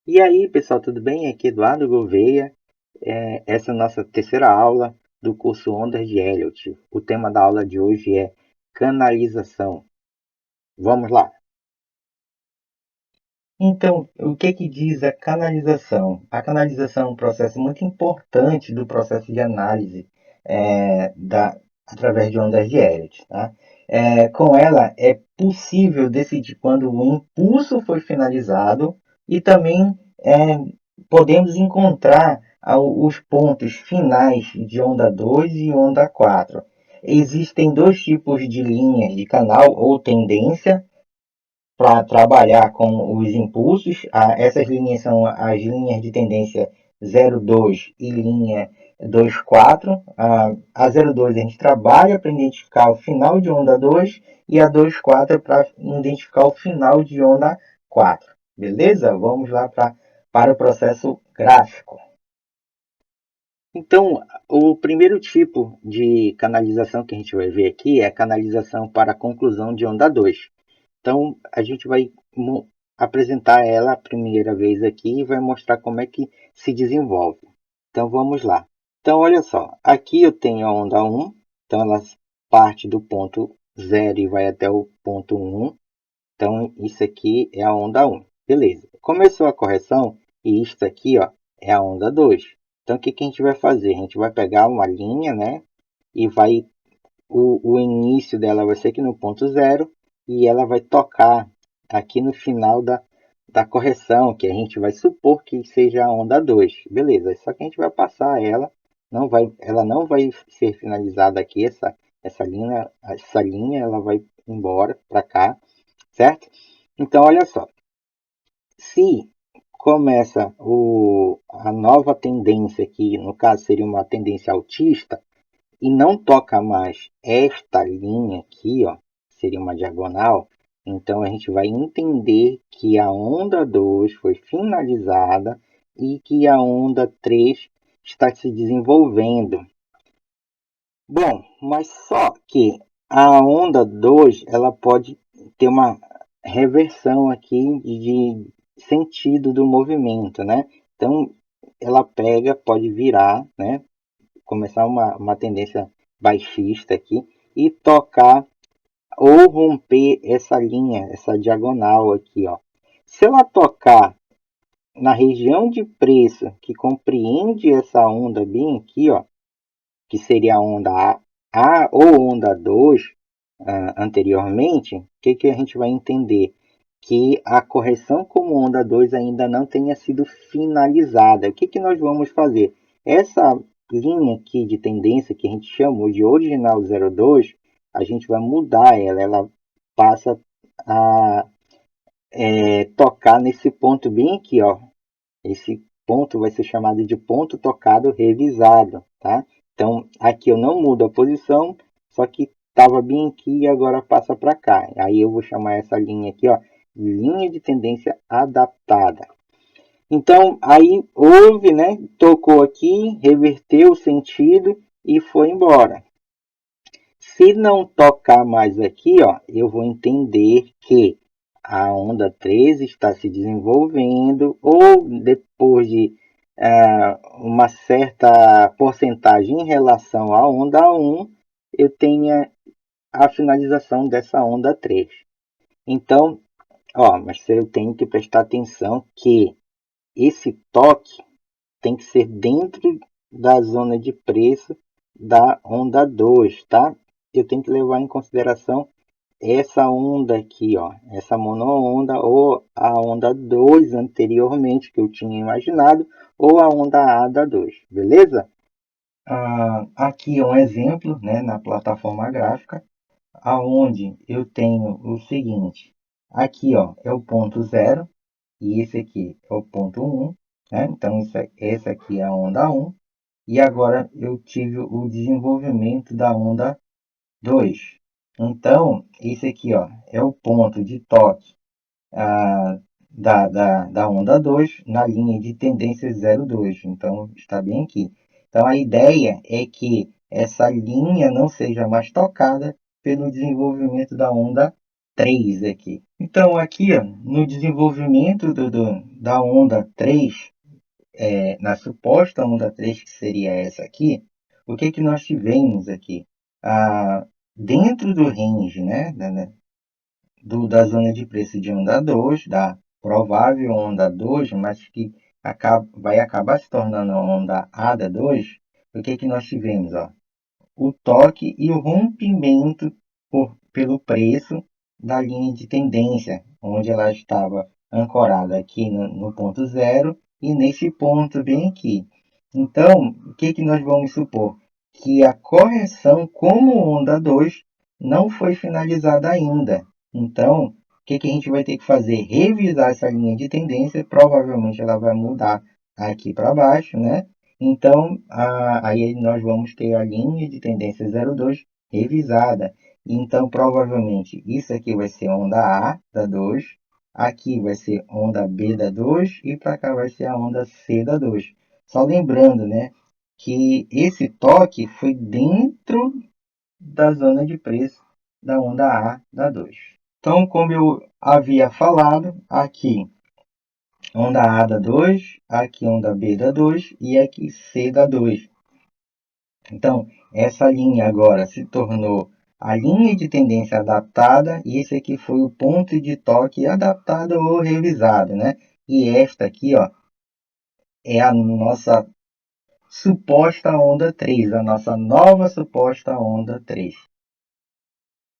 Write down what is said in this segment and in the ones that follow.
E aí, pessoal, tudo bem? Aqui é Eduardo Gouveia. Essa é a nossa terceira aula do curso Ondas de Elliott. O tema da aula de hoje é canalização. Vamos lá. Então, o que diz a canalização? A canalização é um processo muito importante do processo de análise através de ondas de Elliott. Tá? Com ela, é possível decidir quando o impulso foi finalizado e também podemos encontrar os pontos finais de onda 2 e onda 4. Existem dois tipos de linhas de canal ou tendência para trabalhar com os impulsos. Essas linhas são as linhas de tendência 0,2 e linha 2,4. A 0,2 a gente trabalha para identificar o final de onda 2 e a 2,4 para identificar o final de onda 4. Beleza? Vamos lá para o processo gráfico. Então, o primeiro tipo de canalização que a gente vai ver aqui é a canalização para a conclusão de onda 2. Então, a gente vai apresentar ela a primeira vez aqui e vai mostrar como é que se desenvolve. Então, vamos lá. Então, olha só. Aqui eu tenho a onda 1. Então, ela parte do ponto 0 e vai até o ponto 1. Então, isso aqui é a onda 1. Beleza. Começou a correção e isso aqui ó, é a onda 2. Então, o que a gente vai fazer? A gente vai pegar uma linha, né? E o início dela vai ser aqui no ponto 0 e ela vai tocar aqui no final da correção, que a gente vai supor que seja a onda 2. Beleza, só que a gente vai passar ela não vai ser finalizada aqui, essa linha ela vai embora para cá, certo? Então, olha só, se começa a nova tendência aqui, no caso seria uma tendência altista, e não toca mais esta linha aqui, ó, seria uma diagonal, então a gente vai entender que a onda 2 foi finalizada e que a onda 3 está se desenvolvendo. Bom, mas só que a onda 2 ela pode ter uma reversão aqui de sentido do movimento, né? Então ela pode virar, né? Começar uma tendência baixista aqui e tocar ou romper essa linha, essa diagonal aqui, ó. Se ela tocar na região de preço que compreende essa onda bem aqui, ó, que seria a onda A ou onda 2 anteriormente, o que a gente vai entender? Que a correção como onda 2 ainda não tenha sido finalizada. O que nós vamos fazer? Essa linha aqui de tendência que a gente chamou de original 02, a gente vai mudar ela passa a tocar nesse ponto bem aqui, ó. Esse ponto vai ser chamado de ponto tocado revisado, tá? Então, aqui eu não mudo a posição, só que estava bem aqui e agora passa para cá. Aí eu vou chamar essa linha aqui, ó, linha de tendência adaptada. Então, aí houve, né? Tocou aqui, reverteu o sentido e foi embora. Se não tocar mais aqui, ó, eu vou entender que a onda 3 está se desenvolvendo ou depois de uma certa porcentagem em relação à onda 1, eu tenha a finalização dessa onda 3. Então, ó, mas eu tenho que prestar atenção que esse toque tem que ser dentro da zona de preço da onda 2, tá? Eu tenho que levar em consideração essa onda aqui, ó, essa monoonda ou a onda 2 anteriormente que eu tinha imaginado, ou a onda A da 2, beleza? Aqui é um exemplo, né, na plataforma gráfica, aonde eu tenho o seguinte, aqui ó, é o ponto 0 e esse aqui é o ponto 1, né? Então essa aqui é a onda 1, e agora eu tive o desenvolvimento da onda 2. Então, esse aqui ó, é o ponto de toque da onda 2 na linha de tendência 0,2. Então, está bem aqui. Então, a ideia é que essa linha não seja mais tocada pelo desenvolvimento da onda 3 aqui. Então, aqui, ó, no desenvolvimento da onda 3, na suposta onda 3, que seria essa aqui, o que que nós tivemos aqui? Dentro do range, né, da zona de preço de onda 2, da provável onda 2, mas que vai acabar se tornando a onda A da 2, o que que nós tivemos? Ó? O toque e o rompimento pelo preço da linha de tendência, onde ela estava ancorada aqui no ponto zero e nesse ponto bem aqui. Então, o que que nós vamos supor? Que a correção como onda 2 não foi finalizada ainda. Então, o que que a gente vai ter que fazer? Revisar essa linha de tendência, provavelmente ela vai mudar aqui para baixo, né? Então, aí nós vamos ter a linha de tendência 02 revisada. Então, provavelmente, isso aqui vai ser onda A da 2, aqui vai ser onda B da 2 e para cá vai ser a onda C da 2. Só lembrando, né, que esse toque foi dentro da zona de preço da onda A da 2. Então, como eu havia falado, aqui onda A da 2, aqui onda B da 2 e aqui C da 2. Então, essa linha agora se tornou a linha de tendência adaptada e esse aqui foi o ponto de toque adaptado ou revisado, né? E esta aqui, ó, é a nossa suposta onda 3, a nossa nova suposta onda 3.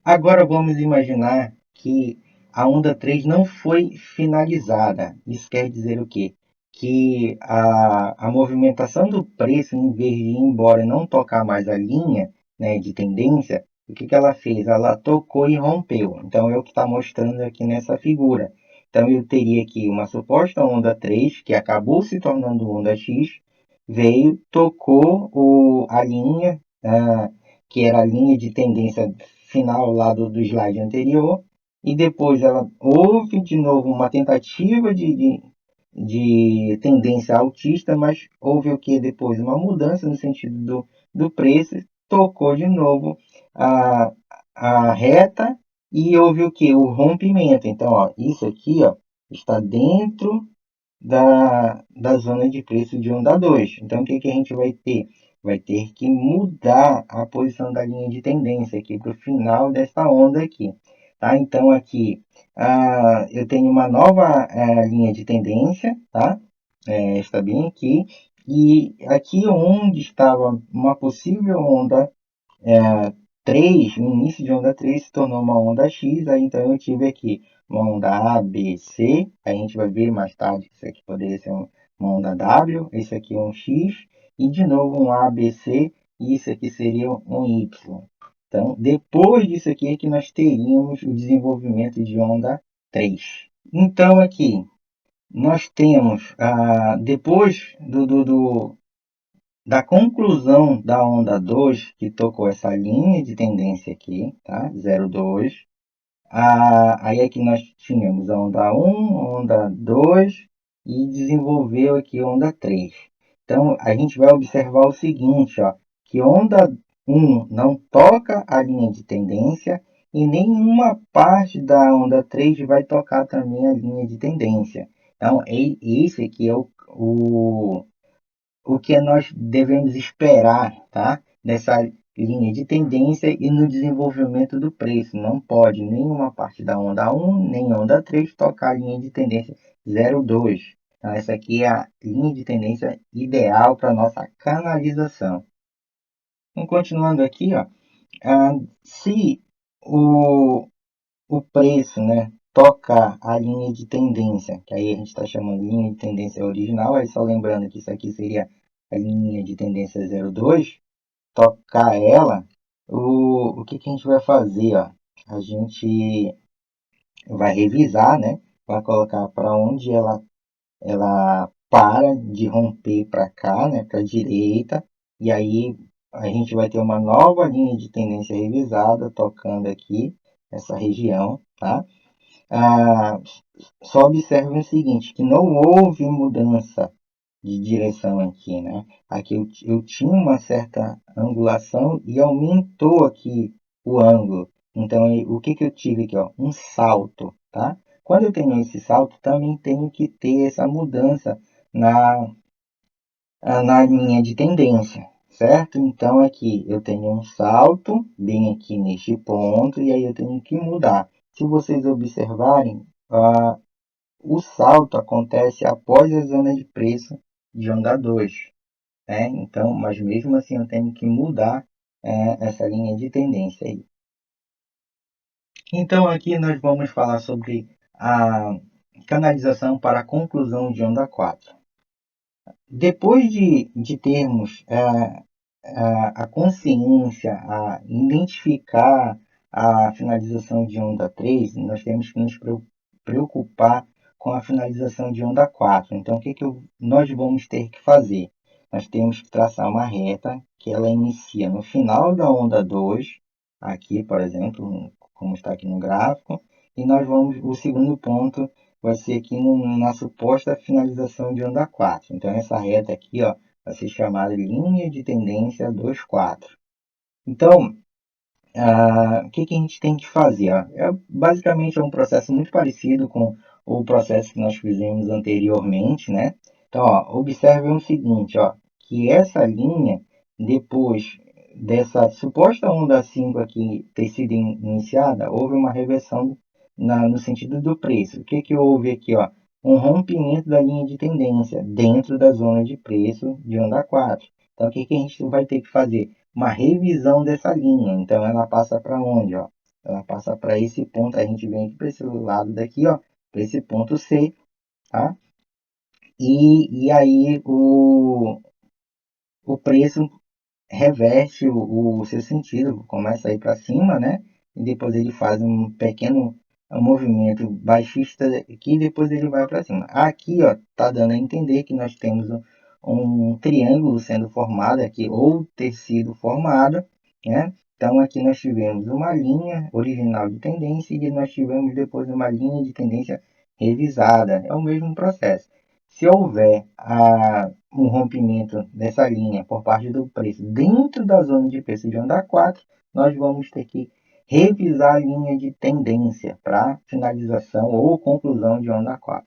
Agora vamos imaginar que a onda 3 não foi finalizada. Isso quer dizer o quê? Que a movimentação do preço, em vez de ir embora e não tocar mais a linha, né, de tendência, o que ela fez? Ela tocou e rompeu. Então é o que está mostrando aqui nessa figura. Então eu teria aqui uma suposta onda 3, que acabou se tornando onda X, veio, tocou a linha, que era a linha de tendência final lá do slide anterior, e depois ela houve de novo uma tentativa de tendência altista, mas houve o que depois? Uma mudança no sentido do preço, tocou de novo a reta e houve o que? O rompimento. Então, ó, isso aqui, ó, está dentro da zona de preço de onda 2. Então, o que, que a gente vai ter? Vai ter que mudar a posição da linha de tendência aqui para o final dessa onda aqui. Tá? Então, aqui eu tenho uma nova linha de tendência, tá? Está bem aqui. E aqui onde estava uma possível onda 3, no início de onda 3 se tornou uma onda X, aí então eu tive aqui uma onda A, B, C, aí a gente vai ver mais tarde que isso aqui poderia ser uma onda W, esse aqui é um X, e de novo um A, B, C, e isso aqui seria um Y. Então, depois disso aqui é que nós teríamos o desenvolvimento de onda 3. Então, aqui, nós temos, depois da conclusão da onda 2, que tocou essa linha de tendência aqui, tá? 0,2. Aí é que nós tínhamos a onda 1, onda 2 e desenvolveu aqui a onda 3. Então, a gente vai observar o seguinte, ó, que onda 1 não toca a linha de tendência e nenhuma parte da onda 3 vai tocar também a linha de tendência. Então, esse aqui é o que nós devemos esperar, tá? Nessa linha de tendência e no desenvolvimento do preço. Não pode nenhuma parte da onda 1, nem onda 3 tocar a linha de tendência 0,2. Então, essa aqui é a linha de tendência ideal para a nossa canalização. Então, continuando aqui, ó, se o preço, né, toca a linha de tendência, que aí a gente está chamando de linha de tendência original, aí só lembrando que isso aqui seria a linha de tendência 02, tocar ela, o que, que a gente vai fazer? Ó? A gente vai revisar, né, vai colocar para onde ela para de romper para cá, né, para a direita, e aí a gente vai ter uma nova linha de tendência revisada tocando aqui, essa região, tá? Só observe o seguinte, que não houve mudança de direção aqui, né? Aqui eu tinha uma certa angulação e aumentou aqui o ângulo. Então, o que que eu tive aqui? Ó? Um salto, tá? Quando eu tenho esse salto, também tenho que ter essa mudança na, na linha de tendência, certo? Então, aqui eu tenho um salto, bem aqui neste ponto, e aí eu tenho que mudar. Se vocês observarem, o salto acontece após a zona de preço de onda 2, né? Então, mas mesmo assim eu tenho que mudar essa linha de tendência aí. Então, aqui nós vamos falar sobre a canalização para a conclusão de onda 4. Depois de termos a consciência, a identificar a finalização de onda 3, nós temos que nos preocupar com a finalização de onda 4. Então, o que, nós vamos ter que fazer? Nós temos que traçar uma reta que ela inicia no final da onda 2, aqui, por exemplo, como está aqui no gráfico, e nós vamos, o segundo ponto vai ser aqui na suposta finalização de onda 4. Então, essa reta aqui, ó, vai ser chamada linha de tendência 2,4. Então, o que, que a gente tem que fazer? Ó? Basicamente é um processo muito parecido com o processo que nós fizemos anteriormente, né? Então, ó, observe o seguinte, ó, que essa linha, depois dessa suposta onda 5 aqui ter sido iniciada, houve uma reversão no sentido do preço. O que, que houve aqui? Ó? Um rompimento da linha de tendência dentro da zona de preço de onda 4. Então, o que, que a gente vai ter que fazer? Uma revisão dessa linha. Então, ela passa para onde? Ó? Ela passa para esse ponto. A gente vem aqui para esse lado daqui, ó, para esse ponto C. Tá? E aí o preço reverte o seu sentido, começa a ir para cima, né? E depois ele faz um pequeno movimento baixista que depois ele vai para cima. Aqui, ó, tá dando a entender que nós temos um triângulo sendo formado aqui, ou ter sido formado, né? Então aqui nós tivemos uma linha original de tendência e nós tivemos depois uma linha de tendência revisada. É o mesmo processo. Se houver um rompimento dessa linha por parte do preço dentro da zona de preço de onda 4, nós vamos ter que revisar a linha de tendência para finalização ou conclusão de onda 4.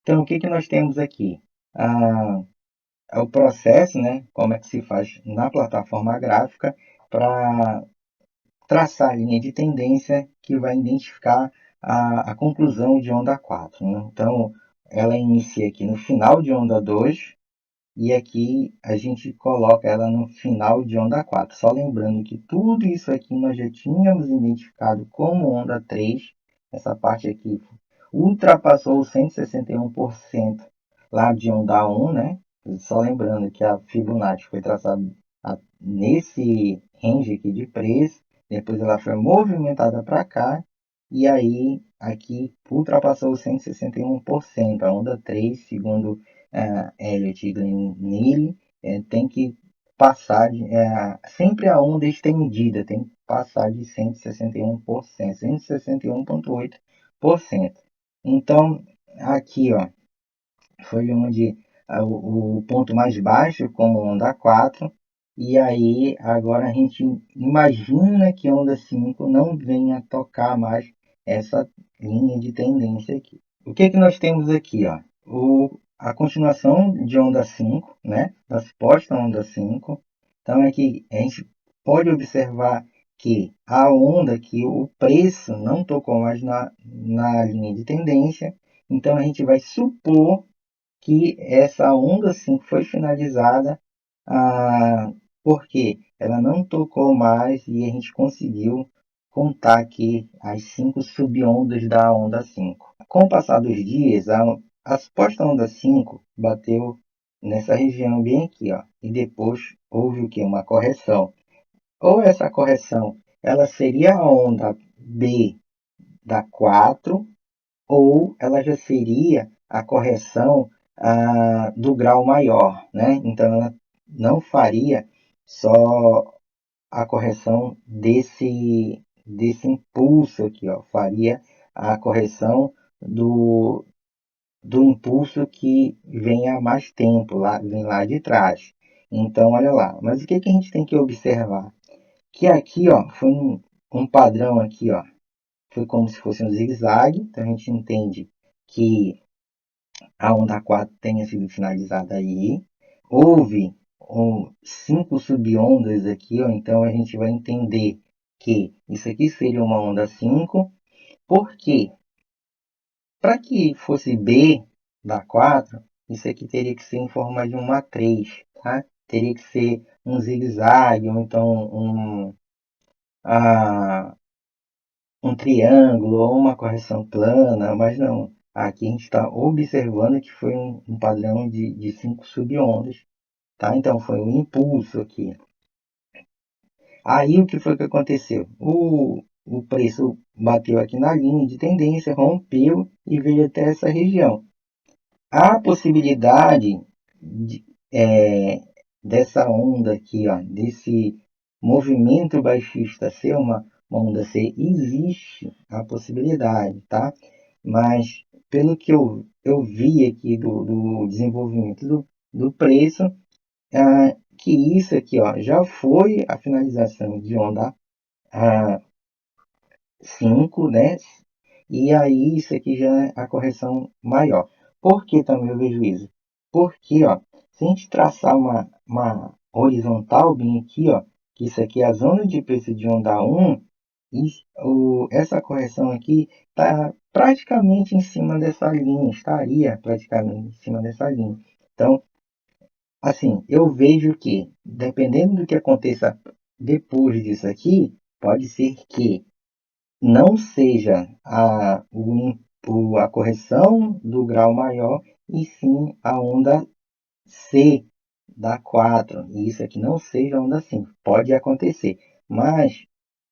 Então, o que, que nós temos aqui? É o processo, né? Como é que se faz na plataforma gráfica para traçar a linha de tendência que vai identificar a conclusão de onda 4. Né? Então, ela inicia aqui no final de onda 2 e aqui a gente coloca ela no final de onda 4. Só lembrando que tudo isso aqui nós já tínhamos identificado como onda 3. Essa parte aqui ultrapassou os 161% lá de onda 1, né? Só lembrando que a Fibonacci foi traçada nesse range aqui de preço, depois ela foi movimentada para cá, e aí aqui ultrapassou os 161%. A onda 3, segundo Elliott e Glenn tem que passar sempre a onda estendida tem que passar de 161%, 161,8%. Então, aqui, ó, foi onde o ponto mais baixo, como onda 4, e aí agora a gente imagina que onda 5 não venha tocar mais essa linha de tendência aqui. O que, que nós temos aqui? Ó? A continuação de onda 5, né? Da suposta onda 5. Então aqui a gente pode observar que a onda que o preço não tocou mais na linha de tendência, então a gente vai supor que essa onda 5 foi finalizada porque ela não tocou mais e a gente conseguiu contar aqui as 5 subondas da onda 5. Com o passar dos dias, a suposta onda 5 bateu nessa região bem aqui, ó, e depois houve o que? Uma correção. Ou essa correção ela seria a onda B da 4, ou ela já seria a correção do grau maior, né? Então, ela não faria só a correção desse impulso aqui, ó. Faria a correção do impulso que vem há mais tempo, vem lá de trás. Então, olha lá. Mas o que, que a gente tem que observar? Que aqui, ó, foi um padrão aqui, ó, foi como se fosse um zigue-zague. Então a gente entende que a onda 4 tenha sido finalizada aí. Houve 5 subondas aqui, ó, então a gente vai entender que isso aqui seria uma onda 5. Por quê? Para que fosse B da 4, isso aqui teria que ser em forma de uma 3, tá? Teria que ser um zigue-zague, ou então um triângulo, ou uma correção plana, mas não. Aqui a gente está observando que foi um padrão de 5 subondas, tá? Então foi um impulso aqui. Aí o que foi que aconteceu? O preço bateu aqui na linha de tendência, rompeu e veio até essa região. Há possibilidade de, dessa onda aqui, ó, desse movimento baixista ser uma onda C, existe a possibilidade, tá? Mas pelo que eu vi aqui do desenvolvimento do preço, que isso aqui, ó, já foi a finalização de onda 5, né? E aí isso aqui já é a correção maior. Por que também eu vejo isso? Porque, ó, se a gente traçar uma horizontal bem aqui, ó, que isso aqui é a zona de preço de onda 1, e essa correção aqui está praticamente em cima dessa linha, estaria praticamente em cima dessa linha. Então, assim, eu vejo que, dependendo do que aconteça depois disso aqui, pode ser que não seja a correção do grau maior, e sim a onda C da 4. E isso aqui não seja a onda 5. Pode acontecer. Mas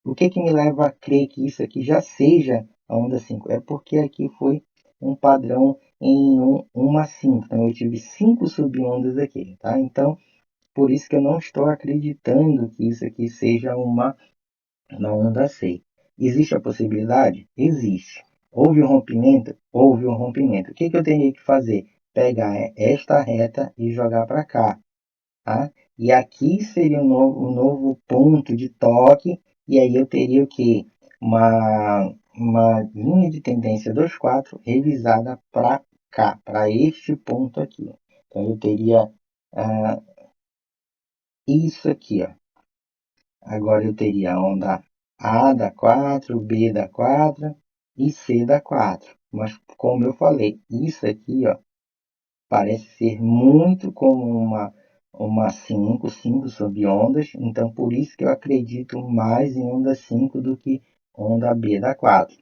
o que me leva a crer que isso aqui já seja a onda 5? É porque aqui foi um padrão em uma 5. Então eu tive 5 subondas aqui, tá? Então, por isso que eu não estou acreditando que isso aqui seja uma onda C. Existe a possibilidade? Existe. Houve um rompimento? Houve um rompimento. O que eu teria que fazer? Pegar esta reta e jogar para cá. Tá? E aqui seria um novo ponto de toque. E aí eu teria o quê? Uma linha de tendência 2,4 revisada para cá, para este ponto aqui. Então eu teria isso aqui, ó. Agora eu teria a onda A da 4, B da 4 e C da 4. Mas como eu falei, isso aqui, ó, parece ser muito como uma 5, 5 subondas. Então por isso que eu acredito mais em onda 5 do que onda B da 4.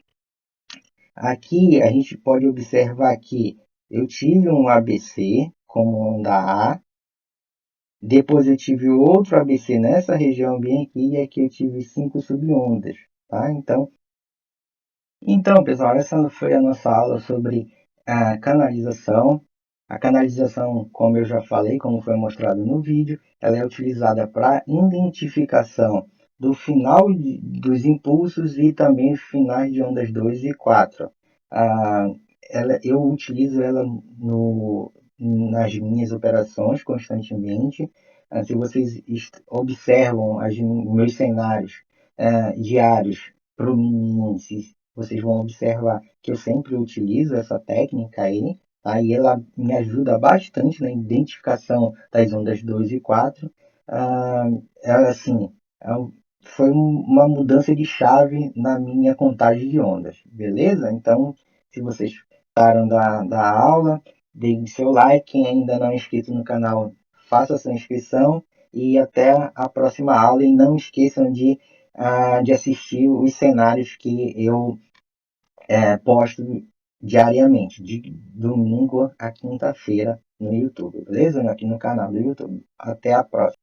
Aqui a gente pode observar que eu tive um ABC como onda A, depois eu tive outro ABC nessa região bem aqui, e aqui eu tive 5 subondas, tá? Então, pessoal, essa foi a nossa aula sobre a canalização. A canalização, como eu já falei, como foi mostrado no vídeo, ela é utilizada para identificação do final dos impulsos e também os finais de ondas 2 e 4. Ah, eu utilizo ela nas minhas operações constantemente. Se vocês observam meus cenários diários prominentes, vocês vão observar que eu sempre utilizo essa técnica aí, tá? E ela me ajuda bastante na identificação das ondas 2 e 4. Assim, foi uma mudança de chave na minha contagem de ondas, beleza? Então, se vocês gostaram da aula, deem seu like. Quem ainda não é inscrito no canal, faça sua inscrição e até a próxima aula. E não esqueçam de assistir os cenários que eu posto diariamente, de domingo a quinta-feira no YouTube, beleza? Aqui no canal do YouTube. Até a próxima.